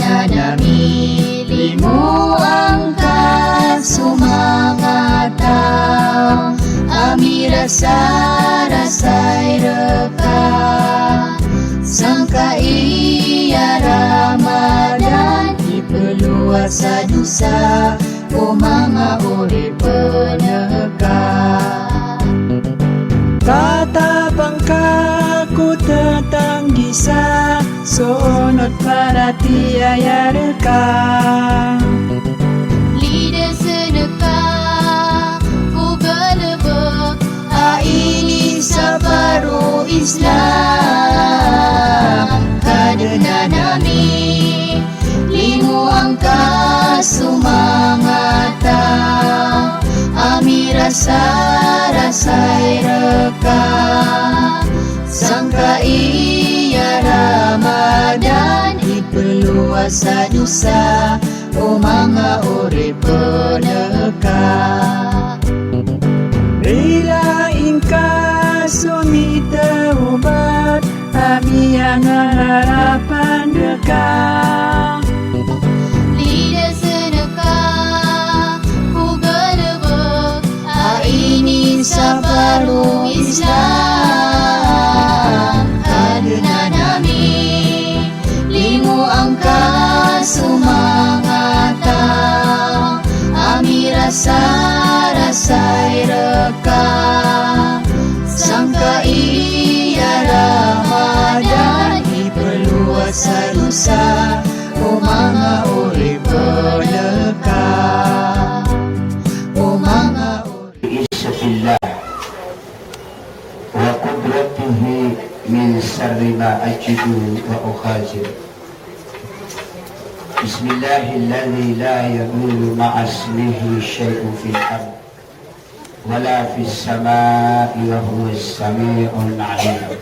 dinanami limo ang kasumangataw ami rasa-rasay reka sangka iya Ramadan ipeluas sa dusa o mga uri peneka Tatapang kaku tentang gisa Sonot para tiaya reka Lidah sedekah ku belebek ini sabaru Islam kadena nami limu angka sumangata ami rasa-rasai reka sangka iya Ramadan ipeluas sa dusa o mga uri peneka Bila ingka sumita ubat Ami yang harapan reka lidah sedekah ku belebek ini sabaru Islam kadena nami limu angka sumangata ami rasa-rasai reka sangka iya Ramadan ipeluas sa dusa o mga uri peneka o mga uri Bismillah wa qudratihi min sarri ma ajidu wa ukhazir Bismillahilladzi la yadullu ma'a ismihi syai'un fil ard wala fis samaa'i wa huwas samii'ul 'aliim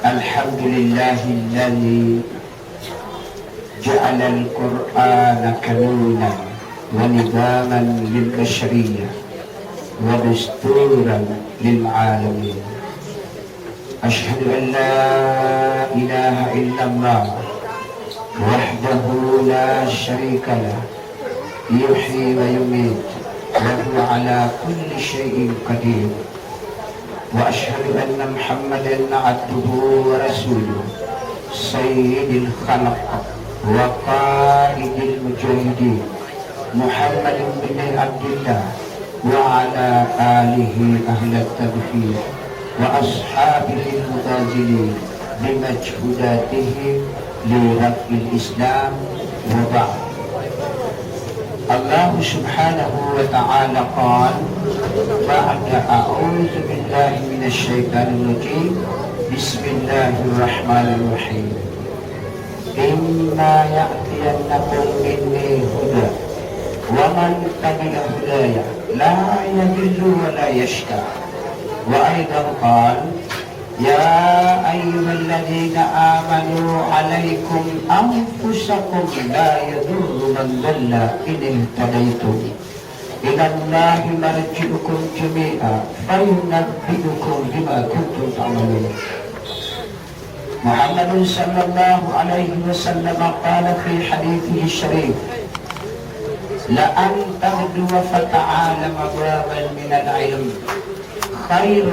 Alhamdulillahilladzi ja'ala al-Qur'ana kanunan wa nidaman lil bashariyah wa dasturan lil 'alamin Ashhadu an la ilaha illallah wahdahu la sharika lah yuhyi wa yumiit wa huwa ala kulli shay'in qadir wa ashhadu anna Muhammadan 'abduhu wa rasuluhu sayyidil khalq wa qa'idil mujahidin Muhammadin bin Abdillah wa ala alihi ahlat tawfiq wa ashabihi al-mutazilin bimajhudatihim li raf'il Islam wa ba'd Allah subhanahu wa ta'ala qala ba'da a'udzu billahi minasy syaithanir rajim bismillahirrahmanirrahim Imma ya'tiyannakum minni huda wa man tabi'a hudaya la yadillu wa la yashqa وأيضا قال يا أيها الذين آمنوا عليكم أنفسكم لا يضر من ضل إن اهتديتم إلى الله مرجعكم جميعا فينبئكم بما كنتم تعملون محمد صلى الله عليه وسلم قال في حديثه الشريف لأن تغدو فتعالم بابا من العلم خير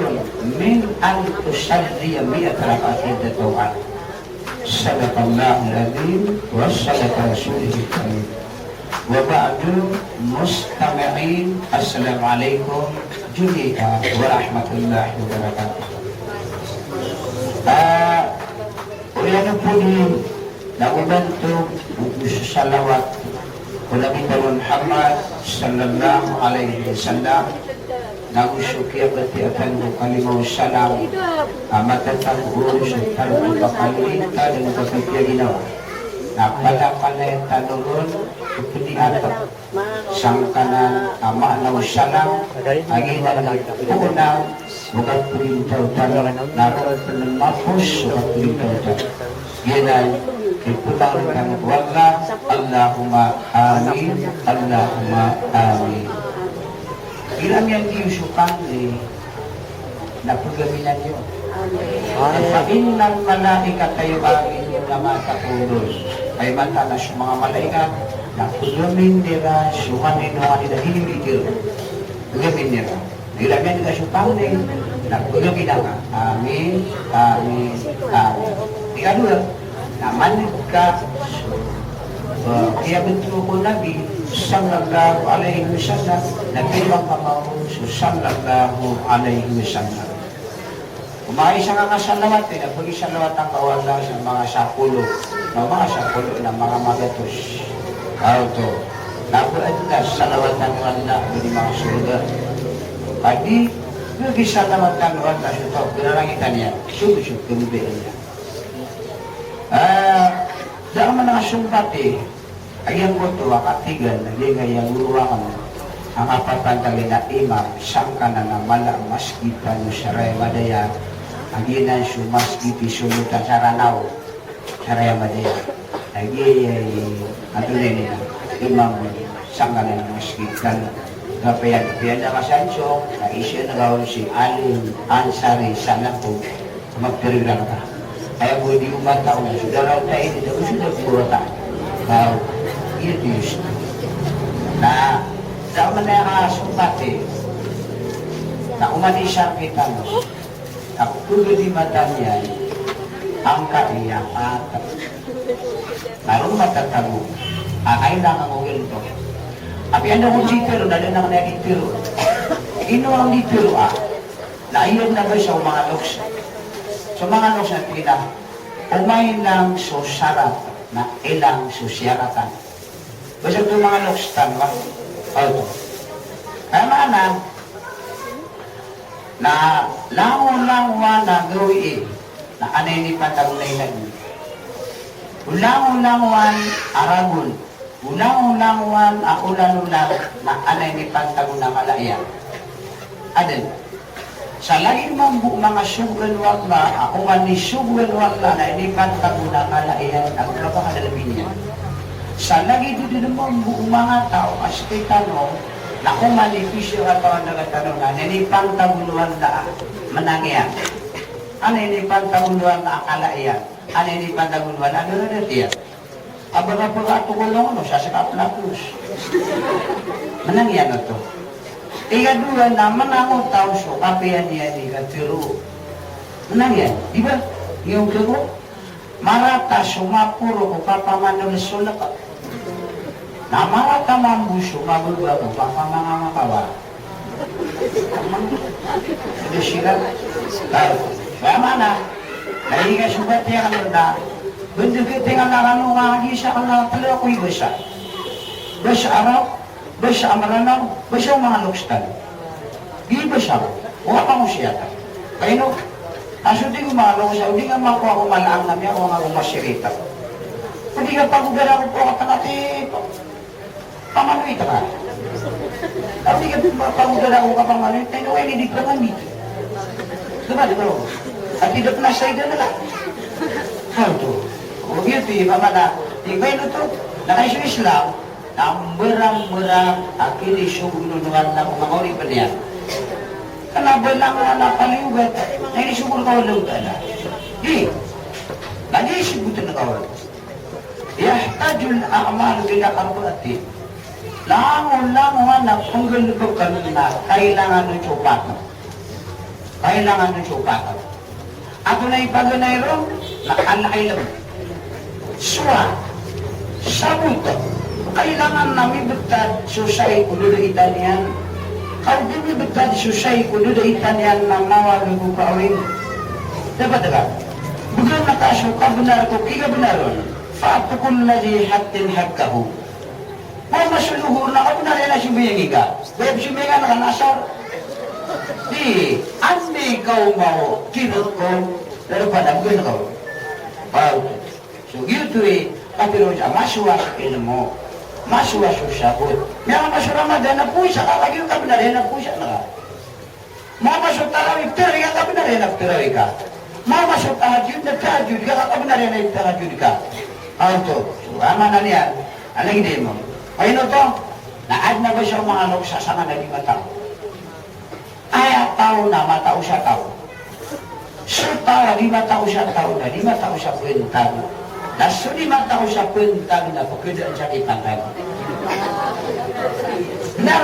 من أن تصلي 100 ركعة تطوعا صدق الله العظيم وصدق رسوله الكريم وبعد مستمعين السلام عليكم جميعا ورحمة الله وبركاته Ulian po ni nagubanto salawat kung Nabi Muhammad sallallahu alaihi wasallam nagusyuki abati akan kalimaw salam matatang urus tarong pakalinta dan kapitya ginawa napalapalay tanurun kupuni atap sangkanan ma'anaw salam agina nagpunaw bukat pulintaw-taw naroon penemapos bukat pulintaw-taw ginan ipulang kang wala Allahumma amin Allahumma amin ilang yang diusukan napagaminan nyo At innal malaikata yubakinuna ma taqulun. Ay mata na sa mga malaikat na kulumin nila sumanin nga nila hinimigil. Kulumin nila. Nilamin nila sa pangling na kulumin na nga. Amin, amin, amin. Ikadulo, naman ka kaya betul ko Nabi sallallahu alaihi wasallam nagbilang pamaw sallallahu alaihi wasallam. Kumain siya nga salawat, nagpagi salawat ang kawala sa mga sapulo, ng mga magatos. Auto. Nabuat na salawat ng wala di mga surga. Pagi nagbi salawat ng wala sa to, pinarangitan niya. Subusub kumubian niya. Dalam menasumpat ayang ko to katigan naging ayang uruangan ang apatan kali na imam sangka na namala maskitan no saray madaya aginan su maskiti sulutan saranaw saray madaya agi atulay niya imam sangka na maskitan kapayan na kasanso na isya na gawin si Alim Ansari sana po magpirilang ka. Ayaw mo di umataw na sudah raw tayo dito, sudah purata. Now, it is na daman na nakasumpati na umanisang kita mo na kulo di mata niya ang kaiyakan. Naroon matatago ang kailangan mo ganito. Api anda mo ditiro, dali nang nagitiro. Ino ang ditiro na iyon na ba sa mga loksa? So mga loks na tila, umay lang so sarap na ilang susyaratan. Basta ito mga loks tanwa. Ito. Kaya mana, na langon-langwa na gawiin, na anay ni patagunay na yun. Ulangon-langwan aragon, ulangon-langwan akulan-ulang na anay ni patagunay na malaya. Adel, sa lain mga sugan wala, ako nga ni sugan wala na inipan ka muna kalaihan ang napakadalabin niya. Sa lagi doon mga tao, as kay tanong, na kung manipisyo ka pa ang nagatanong na, inipan ka muna na manangyan. Ano inipan ka muna na kalaihan? Ano inipan ka muna na ano na diyan? Aba na po ka tukulong, sasakap na plus. Manangyan na to. Ikadua naman ang tao so kapiyan niya ni katiro. Menang yan, di ba? Yung kero, marata sumapuro ko papamano na sulat. Na marata mambuso, mabulba ko papamanga makawa. Ada silat. Kaya mana, dahil ka subat niya ka na, bentuk kita nga nakano nga sa kanila talaga ko ibasa. Basa araw, basa amaranaw, basa ang mga lukstan. Di basa ko, huwag pa mo siya. Kaya no, aso di gumalaw siya, hindi nga makuha ko malaang namin ako nga umasirita. Hindi ka pagugala ko po katangati, pamanoy ka. Hindi ka pagugala ko kapamanoy, tayo ay hindi ka ngamit. Diba, diba? At tidak na sa ida na lang. Ito, huwag yun, pamana, ikaw yun ito, nakaiso Islam, ang berang-berang akhirnya sugununuan na mga ori pa niya. Kenapa lang anak paliugat na ini subur kau lautan na? Di, lagi sebutan na kau. Yahtajul a'mal bila karbuati. Langon-langon anak penggelubukan na kailangan ng supatan. Kailangan ng supatan. Ato na ipaganay ron, nakalakilam. Suwa, sabuto. Kailangan namin betad susay kulo itanian. Kalau dimi betad susay kulo itanian ng nawag ko kawin. Dapat ka. Bukan nakasuka benar ko kika benaron. Fa'atukul ladhi hatin hakkahu. Mau masuluhur na ako na rin na sumiyang ika. Dahil sumiyang nakanasar. Di, andi kau mau kirot ko. Pero padam ko. So gitu tapi roja masuk ilmu. Masuk sabut. Yang masuk Ramadan na puisa, kakagil ka benar na puisa na ka. Mau masuk tarawih, terawih ka benar na terawih ka. Mau masuk tahajud na tahajud ka benar na tahajud ka. Auto, aman na niyan. Alang hindi mo. Ayun to, naad na ba siya mga loksa sa nga naging matao? Ay, tao na, matao siya tao. So para 5 taon siya taon na, 5 taon siya puwentag. Naso 5 taon siya puwentag na pagkudaan siya ipangkag. Benar?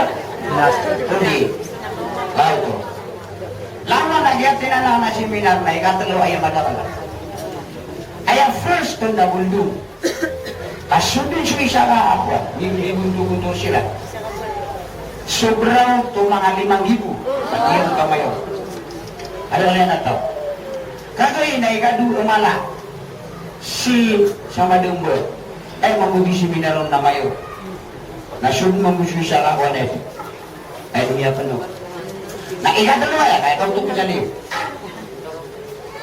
Hindi. Bago to. Lama nagyati na lang na seminar na ikatalo ay madakala. Ay ang first to na buldo. Kasundin siya isa ka ako. Hindi buldo-buldo sila. Sobrang to mga 5,000. Pati yung kamayo. Alam na na to. Kagawin na ikadu umala. Si sama dumbo. Ay mamudi seminaron na mayo. Nasud mamusu siya ka wanet. Ay dunia penuh. Nah ikat dulu ya, kayak kau tuh pencari.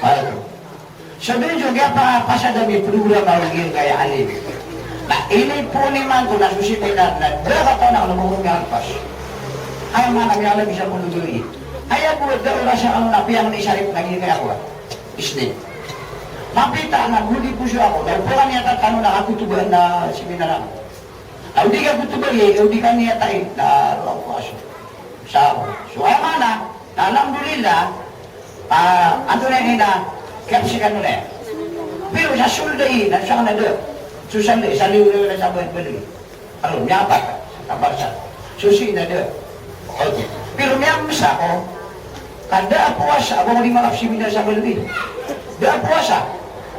Baik. Sebenarnya juga pas ada di program lagi kayak alim. Nah ini puniman tuh nak susi benar, nah berapa tahun nak ngomong yang pas. Ayah mana yang bisa menunjui. Ayah buat dah rasa anu nabi yang disarip lagi kayak aku. Isni. Tapi tak nak budi pusu aku. Dan pulang yang tak tahu nak aku tuh benda seminar aku. Audi ka buto bali, audi ka niya tayo na ruang puaso. So ay mana, alhamdulillah, ano na nila, kapsikan nila. Pero sa sulday, nasa na doon, susanda, sa liw na sa bali. Ano, miyapat ka, kabarsa. Susi na doon. Okay. Pero miyamsa ko, kada puasa, ako di makapsimina sa bali. Da puasa,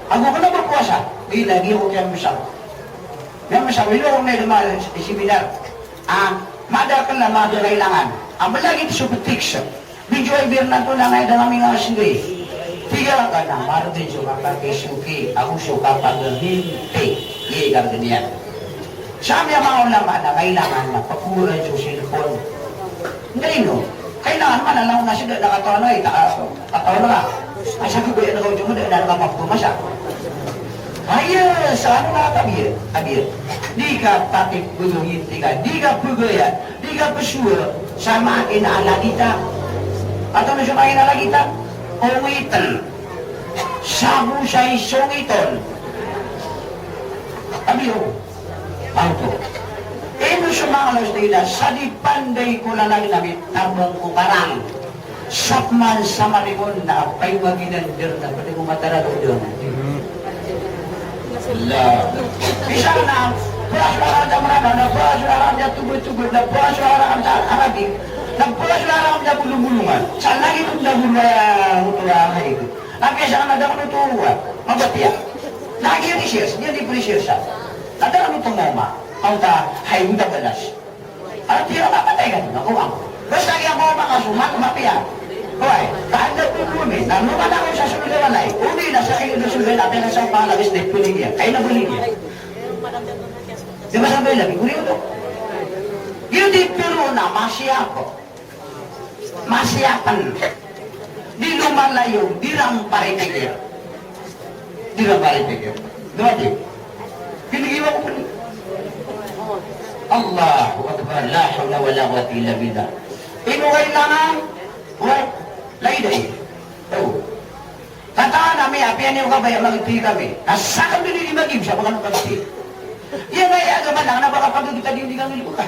ako ka na puasa, lagi ako kiyamsa. Yang sabi ko kung may lumal sa seminar, mada ka na mada kailangan. Ang malagi ito sa protection. Medyo ay bir na ito na ngayon ang aming asindi. Tiga ka na, mada din sa kakakisuki, ako suka pag-hintay. Iye ka rin yan. Sabi ang mga ulama na kailangan na pakuran sa cellphone. Hindi no. Kailangan man, alam na sila nakatawa na katawa na ka. Ay sabi ko yan ako, yung mga nakapagpumasa. Ayah, sana nak abir. Di ka patik buluhin tiga, di ka pugaya, di ka pesua, samain ala kita. Atau na samain ala kita? Ungitan. Sabu say sungiton. Abir. Auto. Ino sumangalos nila, sa di panday ko na lang namin, tabong ko karang. Sapman sa marimon na pay maginandir na pati ko matarado doon. Allah. Bisa na puas orang Jamrana, na puas orang dia tubuh-tubuh, na puas orang Arabi, na puas orang dia bulung-bulungan. Sana itu dah bulungan utulah itu. Tapi sana ada utulah, mabat ya. Lagi dia di-pressure sa. Ada ano tungoma, ang ta hay udah belas. Artinya apa tayo na ko ang. Basta yang mau makasumat mapia. Hoy, kada tulo ni, nanu kada ko sa sunod na walay. Uni na sa kayo sunod natin sa palabis de puligya. Kay na puligya. Di ba sabi lagi uni ito? Yun di pero na masiyako. Masiyakan. Di lumalayo, di lang paripikir. Di lang paripikir. Dumati. Pinigiwa ko puli. Allahu Akbar, la hawla wa la quwwata illa billah. Ino kailangan, lagi deh. Tahu. Kata kami, apa yang kau bayar lagi kami? Asal kami di lagi bisa bukan kami. Iya bayar ke mana? Kenapa kau kita di kami bukan?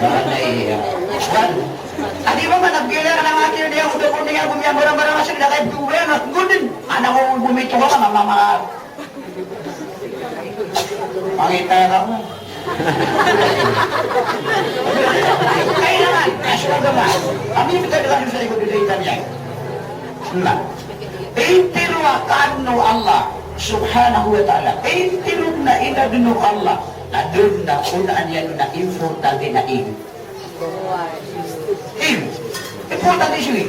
Mana iya? Kan? Tadi mama nak biar anak akhir dia udah kuning aku punya barang-barang masih dah kayak dua anak gudin. Anak mau bumi coba kan mama. Pangita kamu. Kailangan, nasyurang gawa. Kami kita dengan sa ikut dito Italia. Nah, intiru akadno Allah subhanahu wa ta'ala. Intiru na inadno Allah. Na doon na unaan yan na importante na in. In. Importante siya.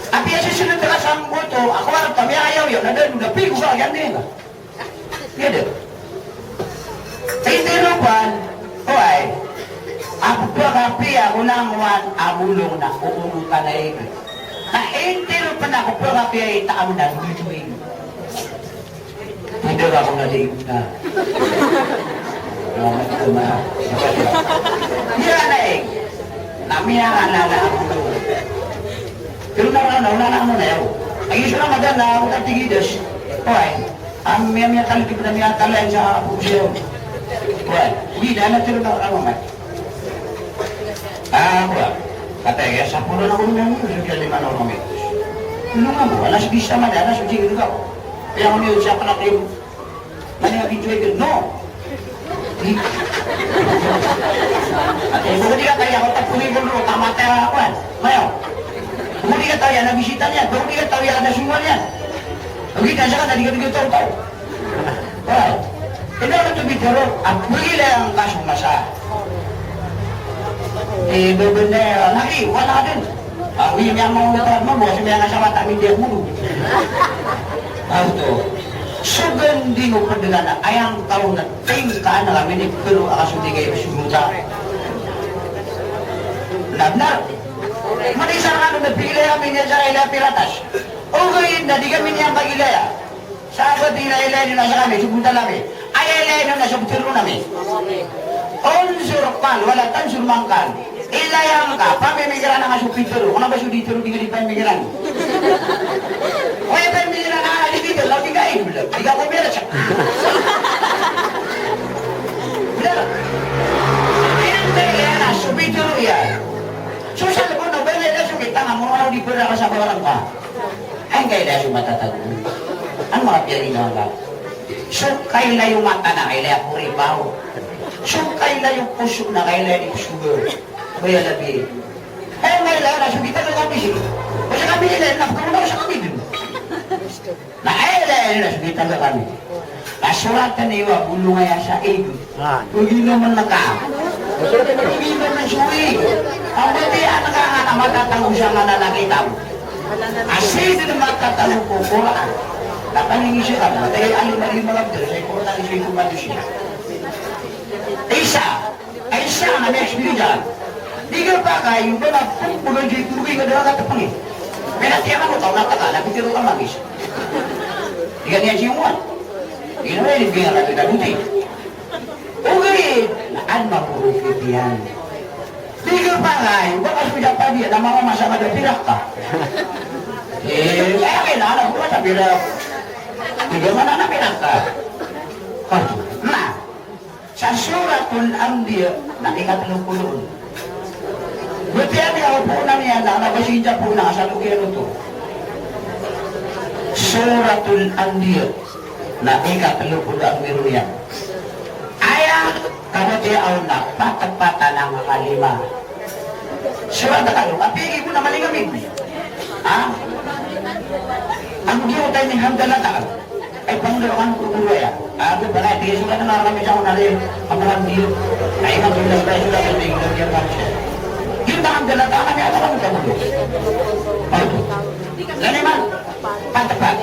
Ang piya susunod na kasang buto, ako harap kami ayaw yun. Na doon, napigo ka, yan din. Yan din. Intiru pan, hoy, ako pagkapiya ko lang wan, abulong na, uunutan na ito. Na intiro pa na ako pagkapiya itaam na, lutuin. Hindi ako naliig na. Yan na eh. Namiya nga na ako. Pero na mo na yun. Ang iso lang madan na ako tatigidas. Hoy, ang miya kalipid na miya kalay sa pusiyaw. Well, hindi na natiro na ako naman. Well, Katanya, sa pulo na ulo mo, sa 5 na metros. Tulungan mo, alas bisa man, alas uji ka. Kaya kung yun siya pala kayo, enjoy ka, no. At kung hindi ka kaya ako tapunin ko doon, tama tayo ako yan. Mayaw. Kung hindi ka tayo yan, nabisita niyan. Kung hindi ka tayo yan, nasungan yan. Kung hindi ka siya ka, nadigaw-digaw tayo. Well, in order to be thorough, ang pagila ang kasong masa. Bebenda lagi, wala din. Ang yang mau lupa mo, kasi may nga sa mata, hindi ako mo. Auto. Sugan di mo pagdala ayang taon na tingkaan na kami ni pero akasundi kayo sumuta. Labnar. Manisa ka nung nagpigilay kami niya sa ila piratas. Okay, na di kami niyang pagilaya. Sabat ila-ila nila sa kami, sumuta namin. Ay-ila nyo na sa butiro namin. Unsur pan, wala tansur mangkan. Ilayang ka, pamimigiran na nga sa pitero. Kung na ba siya dito, hindi ka di pamimigiran. Kaya pamimigiran na nga dito, law di ka eh. Di ka kumira siya. Benar. Ini na sa pitero yan. Susal ko na, wala na sa kitang mo, ano di pwede ka sa barang ka. Ay, kaya na sa matatago. Ang mga piyarin na nga. So, kaila yung mata na, kaila yung puripaw. So, kaila yung puso na, kaila yung sugar. Kaya labi. Eh, kaila na, subitan na kami siya. Kasi kami nila, napakaroon ako sa kami din. Na, na, subitan na kami. Kasuratan na iwa, bulong nga sa ego. Huwag naman naka. Huwag naman suwi. Ang batiyan na ka, matatanong siya nga na nakita mo. Asi din matatanong ko, kuraan. Nakaningin siya ka, dahil alim-alim mga bidyo, sa ikuratan siya yung kumado siya. Ay siya na may experience. Di ka pa kayo, ba na pulang siya ikurugay ka dalang katapang eh. May natiyaman mo, tao nataka, napitiro ka magis. Di ka niya siyungan. Di ka naman, hindi nga natin nabuti. Okay, naan mapurufit yan. Di ka pa kayo, baka suya pa diya, na mga masama na pirak ka. Kaya kailangan ko sa pirak. Hindi mo na napinaka. Na, sa suratul Anbiya, na ikatlong buti yan yung po na niya, na nabasita po na sa lugyan ito. Suratul Anbiya, na ikatlong niya. Ayang, kamuti ang napatagpata ng kalima. Surat na kayo, kapigay mo na malingamig. Ha? Ang giyotay ni Hamdalata, ay panglawan ko kung wala. Ako pala, di sila na naramit ako na rin ang mga diyo. Ay magbilang tayo sila kung may ilagyan lang siya. Yung na Hamdalata, kami ako lang sa mundo. Laniman, patapat.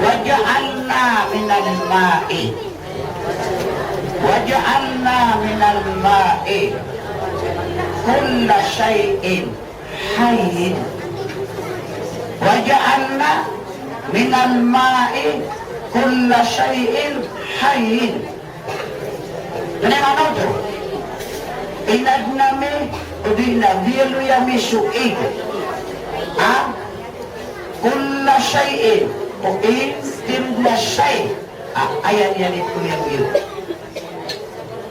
Waja'alna minal ma'i. Waja'alna minal ma'i. Kulla syai'in hayyin. Waja'alna minal ma'i kulla syai'in hayyin. Yan ang ano ito? Inadnami o dinadilu yami su'id. Ha? Kulla syai'in o intimna syai'. Ayan yan ito yung yun.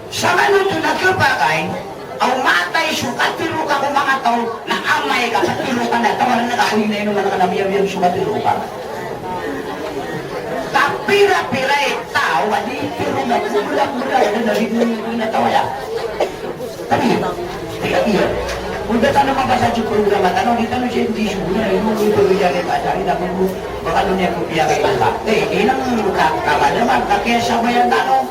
Sa manuto na kapakay, ang matay sukatiro ka kung mga tao na amay ka, katiro ka na, tawaran na ako yung na mga kanamiyam sukatiro ka. Kapira-pira tao, wali tiro na bulag-bulag na narinig na tawala. Tapi, tiga iya. Kung data naman ba sa programa, tanong dito na siya hindi siya, yung ito yan ay pasari na kung baka nun niya kung piyagay ka. Inang kakama naman, kaya sabayan tanong.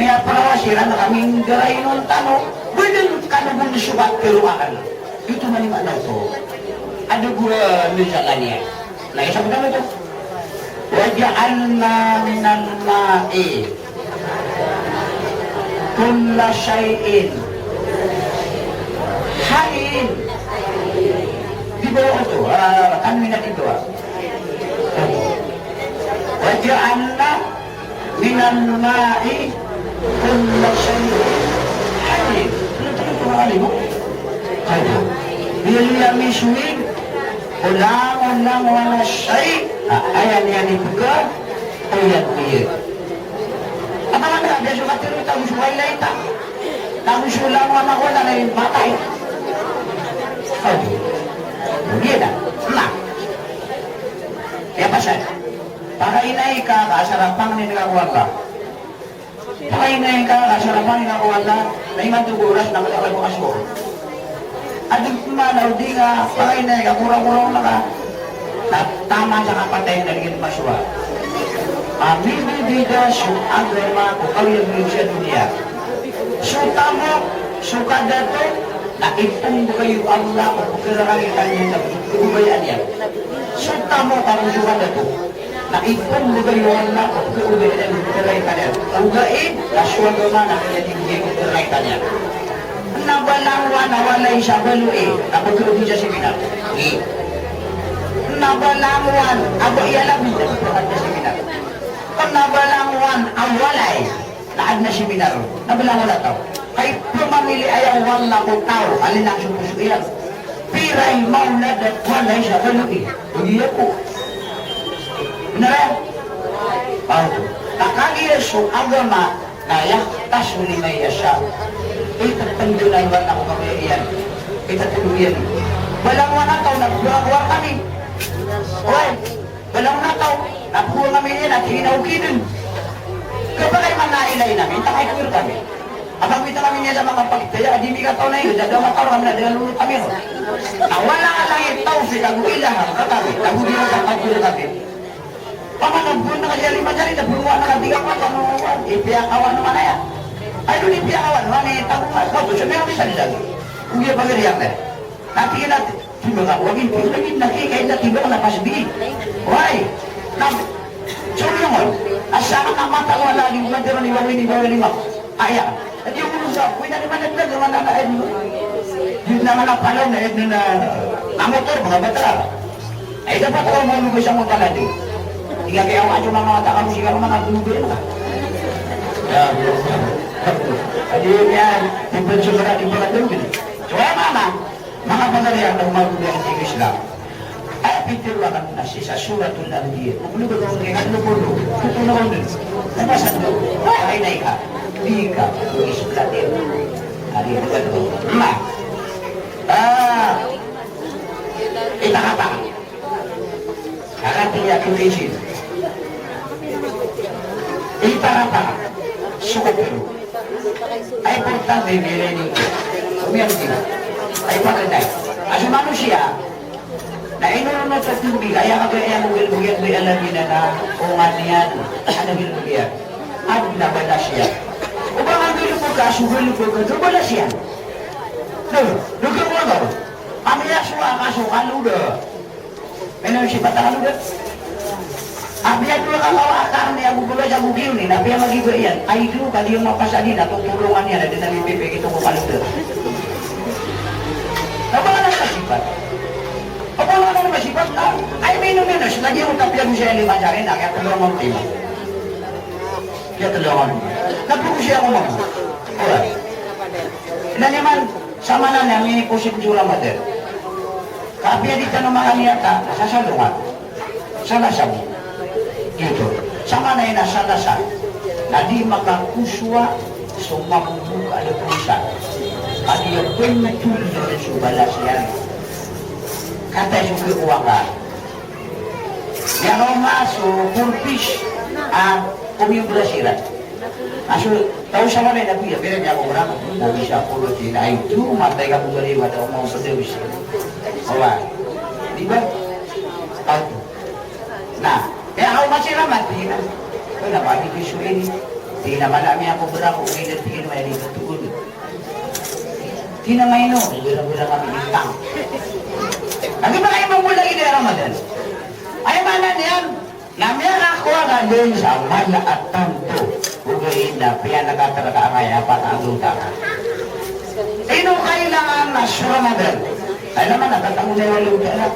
Kaya para sila na kaming garay nung tanong, pwede ka na mong subat pero akan. Ito maniman na ito. Ano gula nila niya? Naisap na ito. Waja'alna minal ma'i kulla syai'in hayyin. Di ba ito? Ano na ito? Waja'alna minal ma'i kulla syai'in hayyin. Ano mo? Kaya, bilya miswin, ulang-ulang wala syai', ayan yan ito ka, ayan niya. Apa nga na, beso katiro taong suway na ita, taong sulang wala wala na yung batay. Aduh. Dia dah. Nah. Ya pasal. Pakainay ka kasarapang ni nakakuwala. Pakainay ka kasarapang ni nakakuwala. Na iman tuguras na malakal mo kaso. At yung pumanaw di nga pakainay ka kurang-kurang na ka. Tama sa kapatay na rin maswa. Amin bibida su agama ko kawin sa dunia. Suka mo, suka dato, naipong mo kayo Allah o pagkararangitan niya sa ubayan niya. Suka mo karang suka dato, naipong mo kayo Allah o pagkararangitan niya. Ugain, kaswag naman na kaya tingin pagkararangitan niya. Nabalangwa na walay sa baluin, napagkaroon siya seminar. Nabalangwan, abo iyalam niya sa seminar. Kung nabalangwan, ang walay, laad na seminar, nabalangwan na tao. Kay pumamili ayaw wala ko tao, alin ang supusuyan. Piray maulad at walay sa baluin. Hindi ako. Benar? Nakagiyaso agama na yaktas ulimay yasa. Itatandunay wala ako kamayan. Itatuluyan. Walang wanataw, nagbuwag-buwag kami. Oy, walang nataw, napuha kami yan at hinaukin. Kapag manailay namin, takay kuwir kami. Abang kita kami niya sa mga pagkaya, di mi ka tao na yun, dadaw mataro kami na, dinalulot kami. Wala ka lang itaw, sinaguilahan ka kami, nagulihan ka pagkulo kami. Pamanagbuhan na kasi lima dyan, nabunuan na kabigang pa, ipiyakawan naman na yan. Ay, doon ipiyakawan, mani, tabuhan, gusto meron isa nila. Kung yung pagkariyak na, natingin natin, tiba ka, huwag yung lagin, nakikain na tiba ka na pasbi. Why? So yun, asama na mata ko wala, yung madero ni Bawin ni Mak. Ayan. At yung usap, kung na naman nagdag, naman na naed mo. Yun naman ang palaw na ed na motor, mga batra. Ay, dapat ako mo mo isang mga natin. Tiga kaya ako yung mga mata ka mo, sigaro mga nagulubi na. Adi yun yan, yung pensyon na natin mga doon. So kaya mga panarihan na umaguli ang tingin Islam. Ay, pitiruakan na siya sa suratul Anbiya. Kung lubog ang tingin, lubog, tutunaw nun. Nabasan mo, ay na ika. Di ka, isplatin. Hari ito ito. Itakapa. Kakating yakin kaisin. Itakapa. Sukapiro. Ay, importante, nilaining ko. Umiyak din. Ay, pagkanday. As manusia, na inunod sa tubig, kaya kagaya mo gilbugyan, may alam yun na ungan niyan. Ano gilbugyan? At nabalas siya. O ba nga gilbug ka, sugilbug ka, nabalas siya. Lugar mo ako. Amaya suwa ka, sukaluda. May naman siya pataluda. Abiya dulu kalau akar ni Abu Bula Abu Giu ni, nabi yang lagi berian. Aidu kali yang mapas adi nak tulungan ni ada dengan BPP itu bukan itu. Apa nak sifat? Apa nak sifat? Ay minum lagi utap yang saya lima jari nak yang tulungan lima. Dia tulungan. Tapi usia aku mau. Orang. Dan nyaman sama nana ini posisi jualan mater. Tapi di tanah makan niata, sasalungan. Salah sabu. Gitu. Sama na inasalasan na di makakuswa so mabubuka na pusa. Pag yung pwentul na subalas yan. Kata yung kiuwakan. Yang maso, purpis, kumiyong brasiran. Aso, tahu sama na nabi, pero niya ko orang, nabi siya pulot yun, ay tu, matay ka mong galiwa, tahu mau berdewis. Awa, di ba? Tahu. Nah, kaya ako masih ramat, di na. Kaya nabagi ko isu ini. Di na malami ako berapa, kung tingin mo yan ito tugon. Di na ngayon, bila-bila kami bintang. Lagi ba kayo mamula ini Ramadan? Ay manan yan. Namyan ako agad din sa mala at tanto. Ugayin na, piya nakatalaga ang kaya pa ang luta. Ino kailangan na sa Ramadan? Ay naman, natatangon na yung luta na.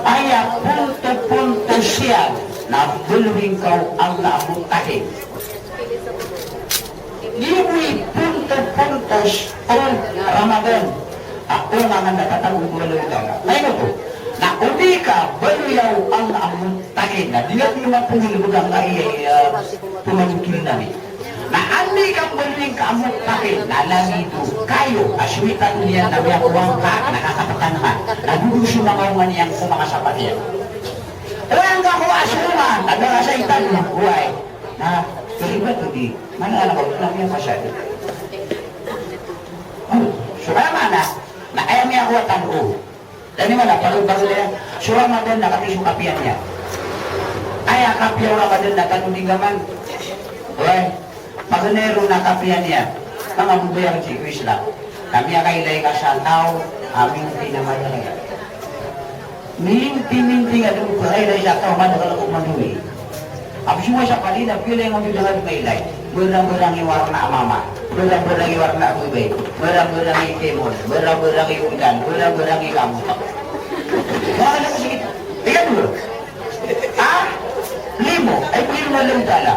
Ay punto-punto siya na bulwing kau ang naamutahin. Iwi punto-puntos on Ramadan. Ako naman natatanong ko lang ito. Ngayon po, na uli ka, baluyaw ang naamutahin na di natin mapulibog ang pumamukin namin. Na ang Uni kang baling kamot kapit, nalamido, kayo, aswitan niya na may kuwang ka, nakakapatan ka, nagugusin na kaungan niyang kumakasapat yan. Walang ka ko asuman, nagkakasaitan ng buhay, na, kaliba ito di, manala ko, lang yung masyado. Surama na ayaw niya ako at tanong. Dani mo na, pag-bago na yan, surama din, nakatiso kapiyan niya. Ay, kapiyaw na ka din, natanong din gaman. Uy, pag-nero na kapiyan niya, mga bubayang sikwis lang. Kami kailay ka sa tao, aming pinamalay. Minti-minti nga doon ko kailay sa tao, madakal ako manuwi. Ang semua sa palina, pilih yang ambil dengan kailay. Berang-berang warna mama, berang-berang warna bubay, berang-berang kemon, berang-berang udan, berang-berang kamu. Mga anak ko sige, tingnan dulu. Ah, limo, ay pilih lang tala.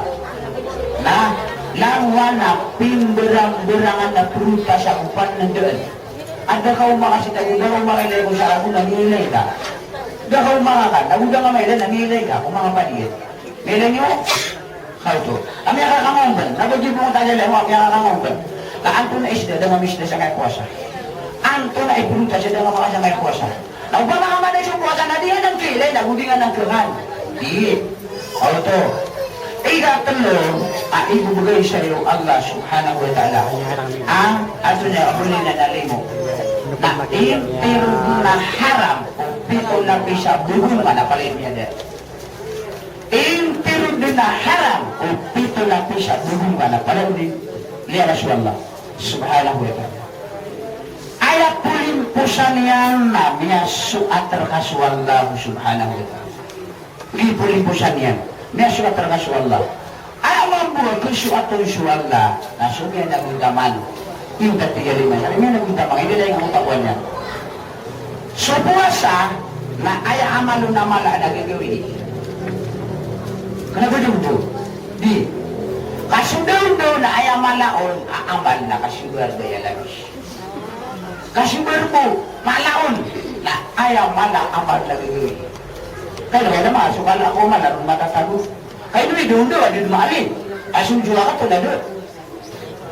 Na, langwan na pimberang-berangan na pruta sa upan ng doon. Ada kau makasita, ada kau makilay ko sa ako, nangilay ka. Ada kau makakan, naguda nga may nangilay ka, kung mga padiit. Ngayon nyo, kau to. Kami kakangonggan, nabagay mo tayo lang, kami kakangonggan. Na anto na isda, da mamisda sa kaya puasa. Anto na ipruta siya, da makasa kaya puasa. Na upang mga manay sa puasa, na diyan ang kilay, nagudingan ng krangan. Di, kau to. Ikatalo, ibubigay sa iyo Allah subhanahu wa ta'ala ang ato niya, huli na nalimo na impiro na haram o pito na pisa buhunga na palin niya din. Impiro na haram o pito na pisa buhunga na palin niya Rasulullah subhanahu wa ta'ala. Ayat pulim pusan yan na niya suatar kaswallah subhanahu wa ta'ala. Pulim pusan yan. May surat terkasih Allah. Alam buat kesuatu Allah. Nasuknya nak gundaman. Yung 35. Sabi niya nagundamang. Hindi na yung amutapuan niya. So puasa na ay amalo na mala na gagawin. Kenapa dito? Di. Kasudaw na ay amalaon aamal na kasugar daya lagi. Kasugar mo malaon na ay amala amal na gagawin. Kaya wala masuk ala ako malarong matatago. Kaya doon doon, doon maalin. Asong jula ka to na doon.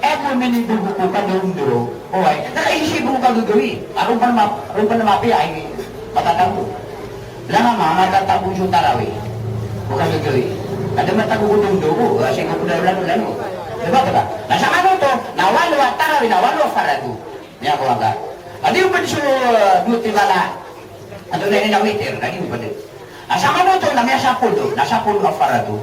Eh kung minibugo ko ka doon doon, okay, nakaisip mo ka gagawin. Aron pa na mapiya ay matatago. Lang ama, matatago yung tarawih. Huwag ka gagawin. Kada matago ko doon doon, kasi nga po lalo-lalo. Diba ka ba? Nasa ano to, nawalo at tarawih, nawalo farado. Niya ko agad. Adi yung pa di so duty mala. Ano na yun na waiter, nadi mo pa din. Nasa ano to, nasa pulo ang farado.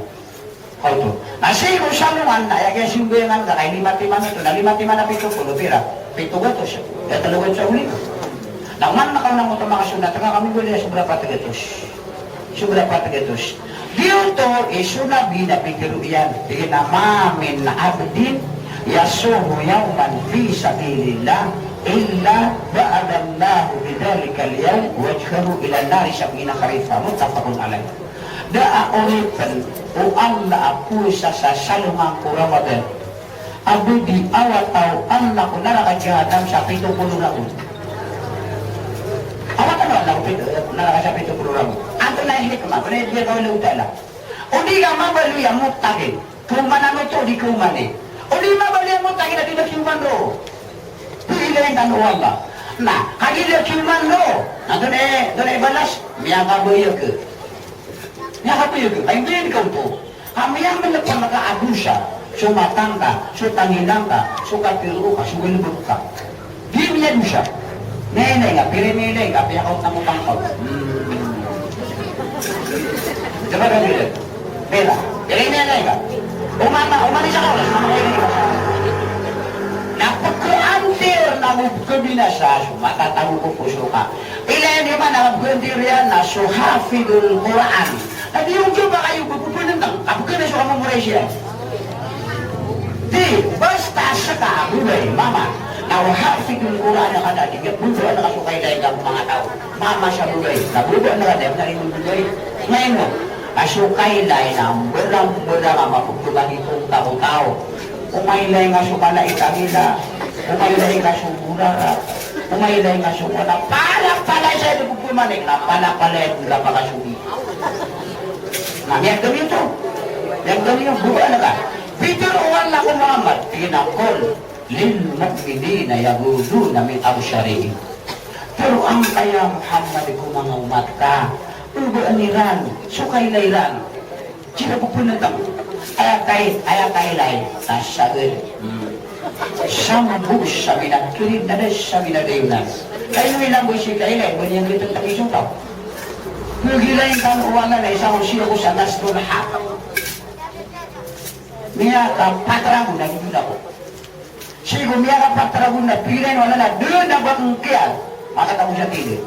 Kau to. Nasa yung saluan, na kaya simbayangan ka, kay lima-lima nito, na lima-lima na pito pulo, pira, pito gatos. Kaya talagang sa uli. Naman na ka na mo ito mga sunat, nga kami guli na sobra patigatos. Sobra patigatos. Dito, isunabi na pikiru yan, di na mamin na abdin, yasuhu yawman fi sabilillah, illa ba'adallahu bidhalika al-yawm wajhahu ila an-nari sab'ina kharifa muttafaqun alayh. Daa uripan o Allah apoy sa salungang ko Ramadan. Abudi awat tao Allah ko narakajahadam sa 70 raul. Awat ano Allah ko naraka sa 70 raul. Anto na hikmah, kung hindi ka ulit utala. O di ka mabaluya muttaqin. Kung manano to, di kumani. O di mabaluya muttaqin na tinagsiman ro. Pilih kan Allah. Nah, kagila cuman lo. Nah, doon balas. Miya kaboyo ke. Miya kaboyo ke. Ay din kau to. Kami yang menekan maka adusa. Sumatangka, sutanginangka, sukatiru ka, suwilbuk ka. Di miya dusa. Nene nga, pirinile nga, piya kau tamu pangkau. Coba kan bila. Bela. Pirinile nga. Umani sa kaulas, mamakaili ka. Napagkuantir na mabkabinasa, matatago ko puso ka. Ilan yung man nabagkantir yan na suhafidul Quran. Nadi yung ba kayo pupunan ng kapagkanasyo ka mamuray siya? Di, basta sa kaabulay, mama, na wahafidul Quran na ka natin, yung budo na kasukay dahil ka mga tao. Mama sa bulay, nabudo na ka dahil na rin yung bulay. Ngayon mo, kasukay dahil na berang-berang ang mapagkulan itong tao-tao. Umaylay nga sumala itangila, umaylay nga sumurara, umaylay nga sumala, palak-palay sa ito pupumanik na palak-palay mula pakasumi. Yang dami ito, buka na ka. Peter uwan na ko Muhammad, sabihin kol lil mu'minina yaghuduna min absarihim. Pero ang kaya Muhammad ko mga umat ka, aniran, sukay layran. Sila pupunatang, ayakay lay, tasagin. Sambus sa minagkirin na des sa minadayunan. Kayo ilang boy si kailay, mo niyang litong takisong tao. Nagilayin kang uwangan na isang siya ko sa nas doon hakaw. Niya ka patrago na gila ko. Sigo niya ka patrago na pilay wala na doon na bangkiyal. Makatamo siya tili.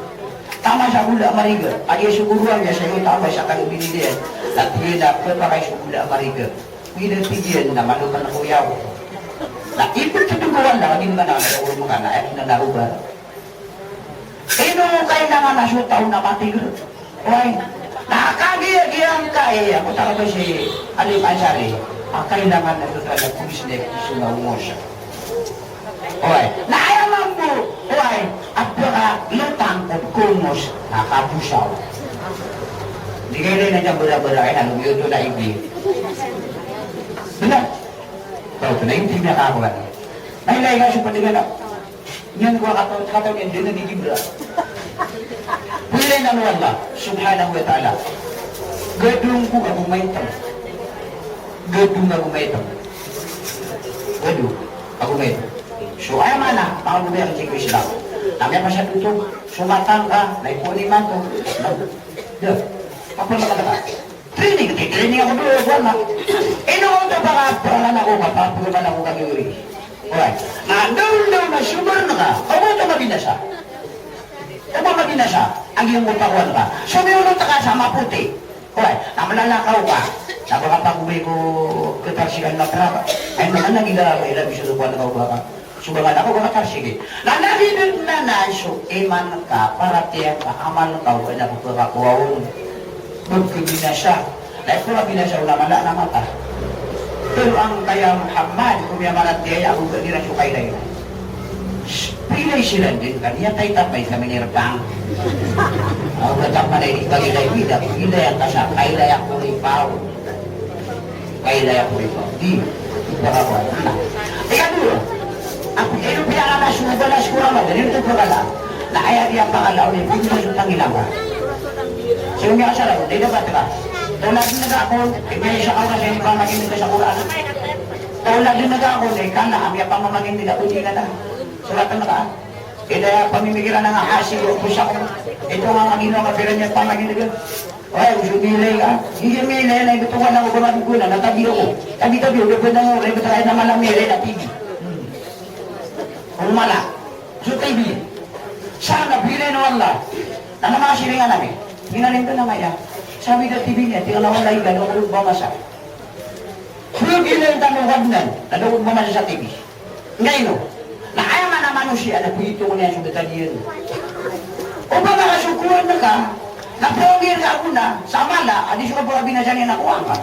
Tama sa gula mariga. Adi siguruan niya sa iyo tama sa kang binilihan. At hina ko pa kay gula mariga. Pinagpigyan na malupan na kuyaw. Na ipit sa tubuan na hindi naman na ulo mga na at nanaruba. Ino kayo na nga nasutaw na matigil. Oy, nakakagiyagiyang kaya. Ako talaga si Alim Ansari. Ang kailangan na ito talaga pumisnek sungaw siya. Oy, naayaman mo. Oy, at baka lutang at kumos nakabusaw. Hindi kayo rin na dyan bula-bula kaya nalumiyo ito na ibi. Benar? Tahu tu, naik tim yang aku kan. Naik lagi kan super dengan nak. Yang gua kata yang dia ni gibra. Boleh nama Allah Subhanahu Wa Taala. Gedungku aku maitam. Gedung aku maitam. Gedung aku maitam. So ay mana? Mau dia cek Islam. Namanya pasal itu Sumatang ka, naik puniman tu. Dah. Apa nak kata? Training ako dulu, buwan na. Inoon na baka peralan ako, mapapuluman ako kagiri. Alright. Doon na sumber na ka. Ako ito mabinasa. Ito mabinasa. Ang iyong utakuan ka. Sumiunod ka sa maputi. Alright. Namalalakaw ka. Napakapag-uwi ko katarsikan na trapa. Ay naman nagila, may labi sa lupa na ka ka. Subangan ako ka tarsige. Nanagibig na na, so iman ka, para tiyan ka, amal ka, ay napagkakakuwaon. Magkabinasya. Dahil kung binasya, wala mala na mata. Pero ang kaya Muhammad, kung may malat niya, ako ganira siya kayo na yun. Pilay sila din, kanya tayo tapay kami nirpang. Ako katapa na yung kagilay vida, kagilay ang kasya, kailay ako rin pao. Kailay ako rin pao. Di, ipagawa na. Teka duro, ako kayo pinakakasuga na siguro mo, ganito ito pagala, na ayaw niyang pangalaw niya, hindi mo yung tangilawa. So yung mga sarap, hindi na ba tika? Tulad din nag-ako, may isa ka kasi hindi pa maging ka sa Quran. Tulad din nag-ako, kana, kami pang mamaging nila, hindi na na. Suratan na ka. Kaya pamimigiran na nga kasi, o pusa ko. Ito nga magino ang kapira niya pang maging nila. Oy, usumilay ka. Higimilay na ito ko lang ako maguguna, natabi ako. Tabi-tabi, ulit na mo, ulit tayo naman ang milay na TV. Umala. So TV. Sana, bilay na Allah. Na mga siringan namin. Ginaling ko na nga yan. Sabi ka TV niya, tingnan ako lang yan, huwag ba masa. Kung ilang tanong nan, nadawag ba masa sa TV? Ngayon, naayaman naman siya, nagpito ko na yan sa batalyon. O ba makasukuran na ka, naprongir ka ako na, sa mala, adi siya ka binasa niya na kuha ka.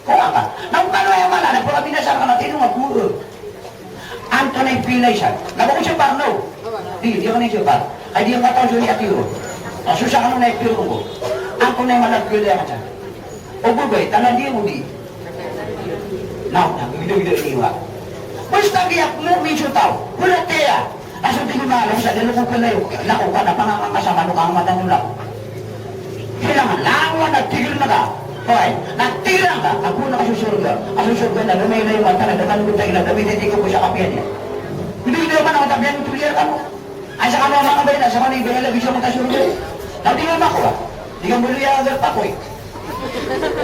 Kuha ka. Nakukano yung mala, nagpura binasa ka na, tinungan mo. Antonay Pilay siya. Nabukod siya parno. Di ka na siya par. Ay di yung katawag siya ni Atiro. Susah ka nung naipil ko. Ako na yung managpil yan ka. O bubay, tanan di mo di. Now, bido-bido iniwa. Basta giyak mo, medyo tao. Wala teya. Aso di ko maalam sa dalo ko palayo. Lako ka na pangangasama, lukang matang lang. Kailangan, langan, nagtigil na ka. Okay, nagtilang ka. Ako na kasusurga. Kasusurga na, lumaylay mo, tanadaman ko tayo na, damit-hindi ko po sa kapiyan niya. Bido-bido ka na katabihan ng tulier ka mo. Ay sa kano mga kabayan, sa kano yung bila bisyo mo tasurga. Nanti nga ako ah. Di ka muli ang agar pakoy.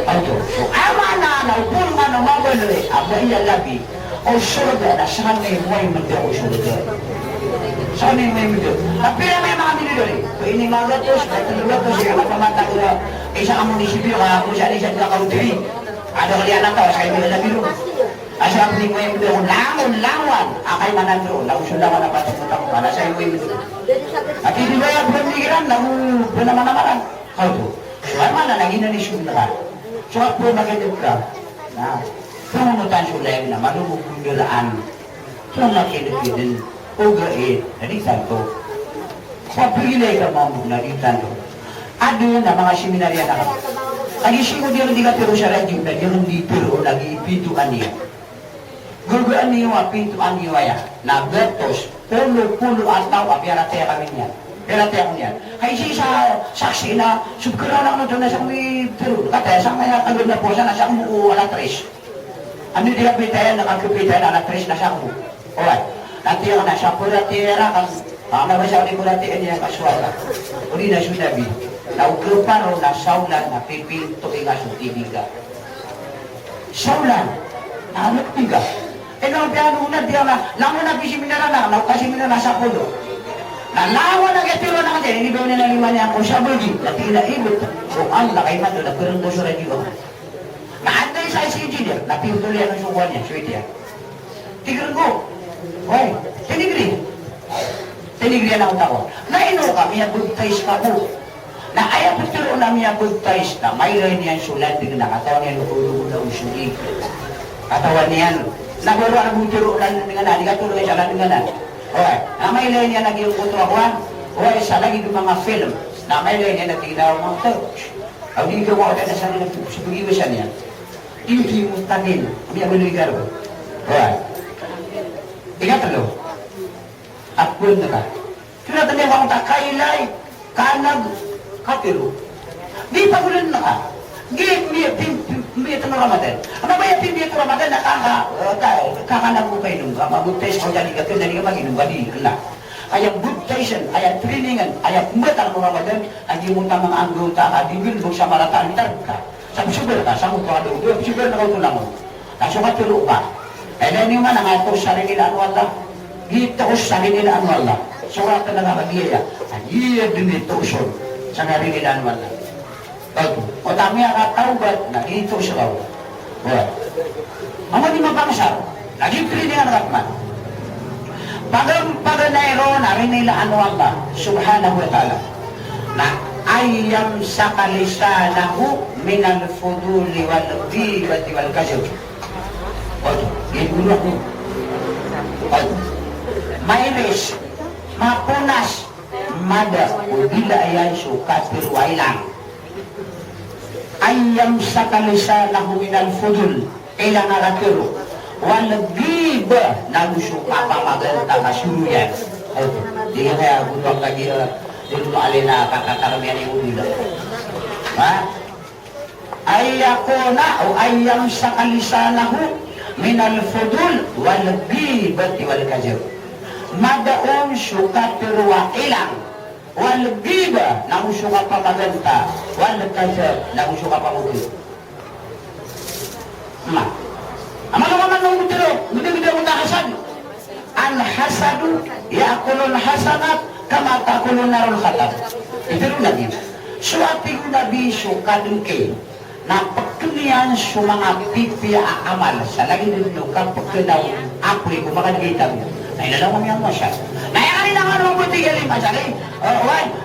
Auto. So, ama na, naupun nga ng mga balay, aba iya labi, o surga na sana yung may manda o surga. Sana yung may manda. Napila may mga minidori. Kung ini mga gatos, katulugatos, yung mapamatang na isang munisipyo, kung saan isang nakauntiri. Ano kalian ang tao, sa kayo labi ro. Asa ang mo yung manda, langon, akay manandro, nausulangan na patutang ko, nasa yung may manda. At hindi ba yung pamigiran, naman. Auto. So, ano na, naging nanisyon na ka. So, ako magandang ka, na pumunutan siya lang na malubog kong galaan. So, nakilipidin, o gaid, naritan to. Papilay ka mo, naritan to. Ado na mga seminarya na ka. Nagising ko diyan, hindi ka pero siya radyo, na diyan hindi pero, nag-ipituan niya. Gurgaan niwa pintu ang niwaya na betos pulo-pulo ataw apiarate kami niyan. Perate ako niyan. Kaya sa saksi na subkara lang na doon na sa kami pero kata sa may tagod na po sa nasa kong alat tres. Ano di kapitayan nakakapitayan alat tres na sa kong. Alright. Nanti ako na sa puratera kan ano ba siya ni puratera niya kaswala. Uli na sudabi. Naugrupan o nasaulan na pipinto inga sa tibiga. Saulan. Ano tibiga? Eh nung piano na diya na lango na bisiminara na kasi sa pulo. Nalawa na katiro na kasi, hindi ba nila lima niya ako siya bagi, natila ibot, o ang nakaiman doon, nagkaroon doon sa radyo. Naantay sa ICG niya, napintuloy ang sukuan niya, sweet yan. Tigran ko, oy, tinigri. Tinigri yan ako tako. Naino ka, miya bugtays ka po. Na ayaw pagturo na miya bugtays na mayroon niyan sulat, din na katawan niyan, lukulo na usulig. Katawan niyan, nagwaro ang bugturo na nga di katulong siya na nga na. Okay, na may lain niya naging kutrakuan, o isa lagi ng mga film, na may lain niya nagtinaw mga touch. Ang hindi ko ako na sa nila, siya niya. Hindi mo tangin, hindi ako nagigaro. Okay. Ikatalo, at pun na ka. Tinatan niya akong takailay, kanag, katiro. Di pa gulan na ka. Gip, miyat na Ramadan. Ano ba yung miyat na Ramadan na kakanag mo kayo nung mabutay sa kanya ka mag-inom ka di lang. Kaya baptization, kaya trainingan, kaya matang mo Ramadan, ang imunta mga anggota ka, digil mo sa maratan, itarap ka. Sabi sugar ka, sa mukha doon, sugar na kautulang mo. Nasukat tulo ka. Eh, nani man, ang ato sa rin nila ano Allah. Gita ko sa rin nila ano Allah. Surat na nakagiyaya. Ang iya din ito uson sa rin nila ano Allah. O dami ang katawbat, nagito siya raw. Ang di mapangsaw, naging training ang rakman. Pag-nairo na rin nila ano Allah, subhanahu wa ta'ala, na ayam sa kalisanahu minal fuduli wal ghibati wal kazib. Gigulo ko. Mailis, mapunas, mada, o dila ayan sukat piruay lang. Ayam sa kalisanahu minal fudul ilang aratiro walagiba na gusto kapamaganda kasuruyan. Di kaya gulong lagi dito alin na kakakaramihan yung ulo. Ayakona o ayam sa kalisanahu minal fudul walagiba wal kazir madaon sukat piruwa ilang wal giba na gusto ka pamaganda wal kazab na gusto ka pamugil ama naman ng mutiro hindi mo nakasad al hasadu yaakulul hasanat kama takulun narul khatab itiro lagi suating nabi sukadun ke na pagkunian sa mga pipi amal sa lagi nito kapag daw apoy kumakagita mo ay nalaman niya mo siya nayari na nga naman buti galing masali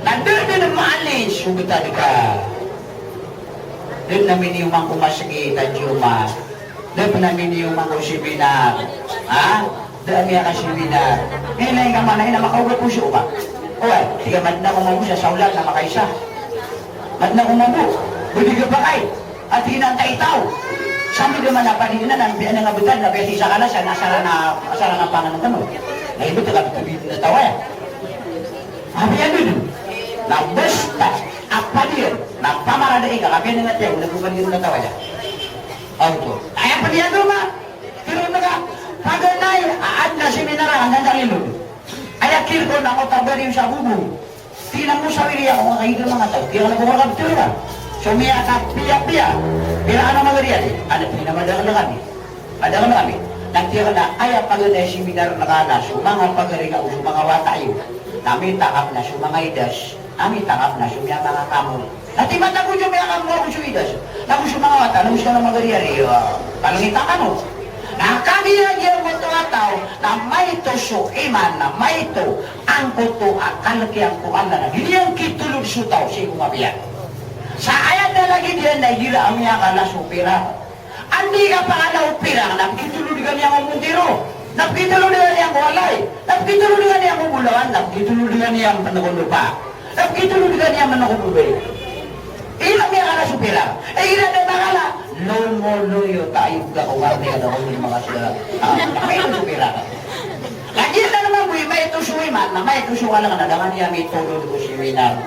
nandun din ang maalin sugita di ka doon namin yung mga kumasagi tadyuma doon namin yung mga kusibinar doon niya kasibinar ngayon ka man ay na makaugat po siya ba tiga mad na kumabu sa saulat na makaisa mad na kumabu budi ka ba kay at hinantay tao sami naman na panina ng biyan ng abutan na besi sa kalasan asara na pangalan tanong na ibo ito kapit na tawa yan habiyan dun na basta apalir na pamarada ika kapiyan nga tiyaw naguban yun na tawa yan auto ay apaliyan doon ma pero naga paganay aad na seminara hanggang karilod ay akil ko na ako tabarin sa bubong tinan mo sa wili ako makahigil mga tao kaya nagkakapitiro na sumia ka piya-piya bila ano magariyan ano pinamadala na kami madala na kami nagtira na ay paganay seminar na kana sumanga pagariga o sumanga watayo nami takap na sumanga idas nami takap na sumia mga kamon natimat na ko yung mga kamon ako suidas na ko sumanga wata na gusto na magariyan palangita ka mo nakaniyan yung mga tao na may ito suiman na may ito ang kuto akal kiyang kuala na hindi yung kitulog sutaw si kumabiyan sa ayat na lagi diyan na gira ang niya ka na supira. Andi ka pa nga na upira, napkituludigan niya ang mundiro, napkituludigan niya ang walay, napkituludigan niya ang bulawan, napkituludigan niya ang panagulupa, napkituludigan niya ang manakububay. Ilang niya ka na supira. Ilan na nakala, Loyo tayo gakawan niya na kung mga sila. May ito pera ka. Lagi na naman mo, may ito suwi man, na may ito suwa lang na, dangan niya may tulog ko si Winar.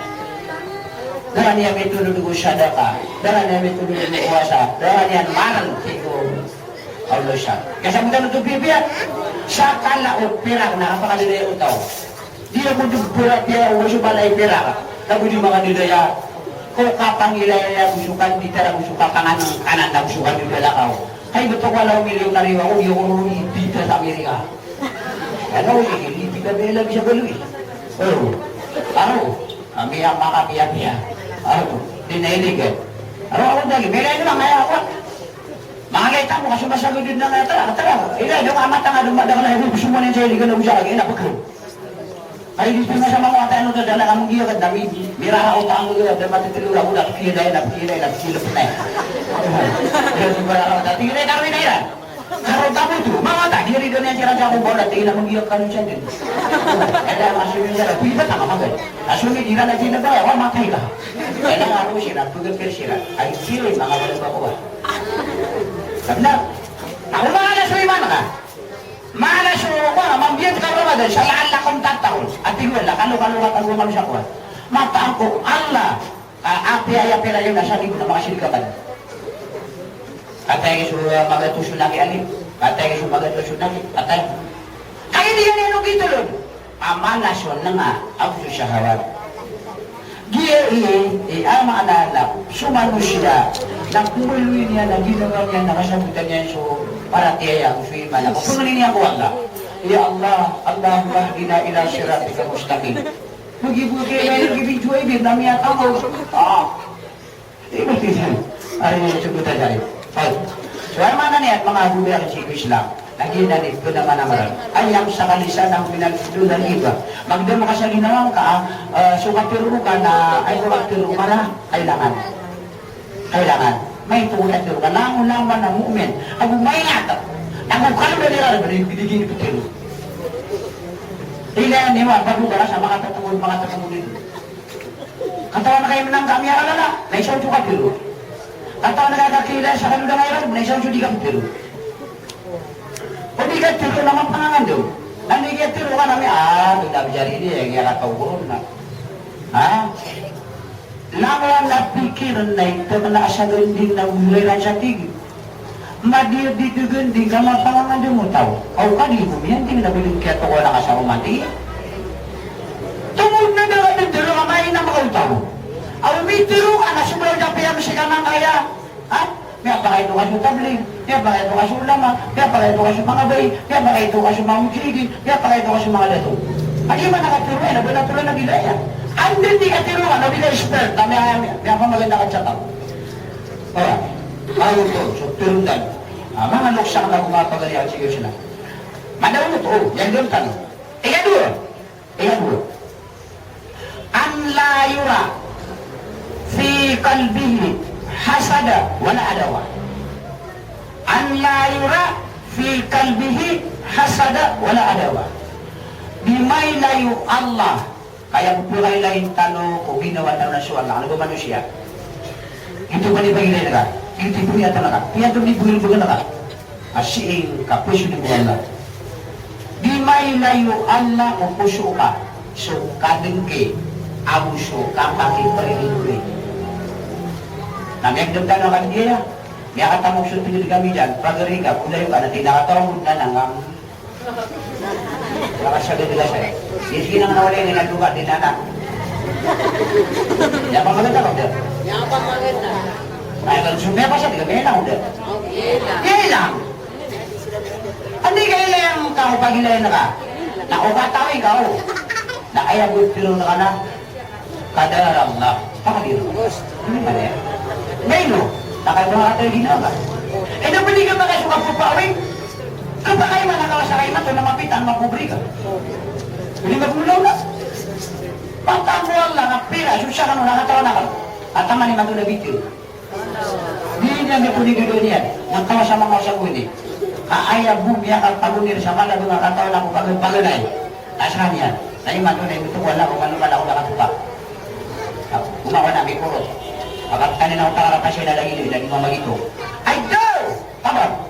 Dangan niya may tulog ko siya daka. Dangan niya may tulog ko kuwasa. Dangan niya maral ko. Allah siya. Kasi mo ganun ito bibiyat. Sa kalaot pera na kapakalilay utaw. Di mo pura dia uso balay pera. Tapi di mga nilaya. Kung kapangilaya usukan di tara usuka pangan kanan na usukan di dalakaw. Ay betul walau milyonaryo ako yung ibita sa Amerika. Ano ibita bela bisa beli. Oh. Ano? Kami ang makapiya-piya. Ano? Dinailigay. Ano ako dali? Bela ito lang kaya ako. Mga kita mo kasi masagod din na nga tara. Ila, yung amat nga dumadang na yung gusto mo na yung saligan na usa lagi na pagkaroon. Ay dito na sa mga kata ano to dala kamu giya kadami miraha utang mo giya dapat tilura mo dak kira na kilap na. Ya subara ka dati na kami na ira. Karo tamu tu mga ta diri do na cara jago bola tingin mo giya kanu siya din. Ada masuk ni jara pili ta ka magal. Asumi dira na jina ba wa makai ka. Ada ngaru sira tugas sira. Ay sira mga bola ba ko. Benar. Tahu mana Sulaiman ka? Mana suruh ko, mambiyan ka rin ba sa lahat akong tatawon. At tingin wala, kalo-kalo katagong siya ko. Mata ko, Allah, api ay pera yung nasa libo na makasirikapan. Katay suruh magatusun lagi alim. Katay suruh magatusun lagi. Katay. Kaya di yan yung gitu lho. Amalasyon na nga, ang susahawat. Giyain, ama anak, sumanusya, nagpuluin niya, naginawa niya, nakasabutan niya so para tiya ang suiman ako. Pununin niya ko Allah. Ya Allah, Allahumma hdina ila siratika mustaqim. Mugi-mugi na yung ibigjuay, binami at ako. Iba tiyan. Ay, sugutan tayo. So, ay mana niya at mga bubi ang sigo Islam. Naginanit ko naman naman. Ayam sa kalisan ng pinagsudunan iba. Magdamo ka sa ginawang ka, sukatiro ka na, ay sukatiro ka na, kailangan. May tulatiro ka, langon-langon na mu'min. Ako may ngata. Nagukal ba nila, binigin ito tiro. Ilan niwa, bago ka na sa mga tatungod dito. Katawan na kayo ng kami alala, naisaw sukatiro. Katawan na kakakila sa kanila ngayon, naisaw sukatiro. Pagbigat tiro naman pangangan doon. Nandigat tiro ka namin, tidak bicara ini yang kaya katawuron na. Langan na pikiran na ito na asagan din na uliran sa tigil. Madir ditugan din ka mapangangan doon mo tao. Kau ka di bumiyan, tingin na bilin kaya ito ko lang sa umati. Tungod na daw ang tiro ka main na mga tao. Aw may tiro ka na sumulaw na piyam siya ka kaya. Kaya baka ito kaso tabling, kaya baka ito kaso ulama, kaya baka ito kaso mga bay, kaya baka ito kaso mga mukiligi, kaya baka ito kaso mga lato. Hindi man nakatiro na binatulan na bilaya. Andin di katiro ka, nabila expert, kaya pa maganda ka tsaka. Kaya, ayaw to, so turundan. Mga luksang na kumapagalihan sigaw sila. Madaw mo to, yan doon tanong. Ikaduro. An la yura fi kalbihi hasada wala adawa. An la yura fi kalbihi hasada wala adawa. Di may layo Allah. Kaya pulay lain tano ko ginawa na siya Allah. Ano ba manusia? Ito ba ni bagay na ka? Ito po niya talaga. Kaya ito ni buhil bugan na ka. Asiing ka, puso ni buwan na. Di may layo Allah o puso ka. So kadengke, abuso ka pakiparilin. Namiyagdam tayo ng kandiya. May katamok siya pinili kami dyan. Pagari ka, kung dahil ka, natinakatawag na nang nakasagad nila siya. Sige nang nawala yung nagduga din anak. Yan pa maganda ko dyan. Yan pa maganda. Ay, sumaya pa siya, di ka may lang dyan. Yan lang. Hindi kayo lang kao pagilay na ka. Naukataw ikaw. Naayabot pero na ka na. Kadarang na. Pakadiro. Ano ba yan? Ngayon, nakaibawa tayo ginawa. Eh, dapat hindi ka makasuka po pa awing. Kapag kayo manakawasakay na ito na mapitan, mapubri ka. Hindi magmulaw na. Pagtamuan lang ang pira, susya ka nung nakatawa na ka. At ang manimang ito na bitin. Hindi niya may punigilo niya. Nang tawa sa mga usago ini. Kaaya bumya kang pagunir sa mga doon nakatawa na kung pagpaganay. Asa niya. Naiman doon ay ito wala kung ano pala ako nakatupa. Umawa na may kurot. Kapag kanina ko tangarap na siya na lagi mamagito. Ay daw! Tabang!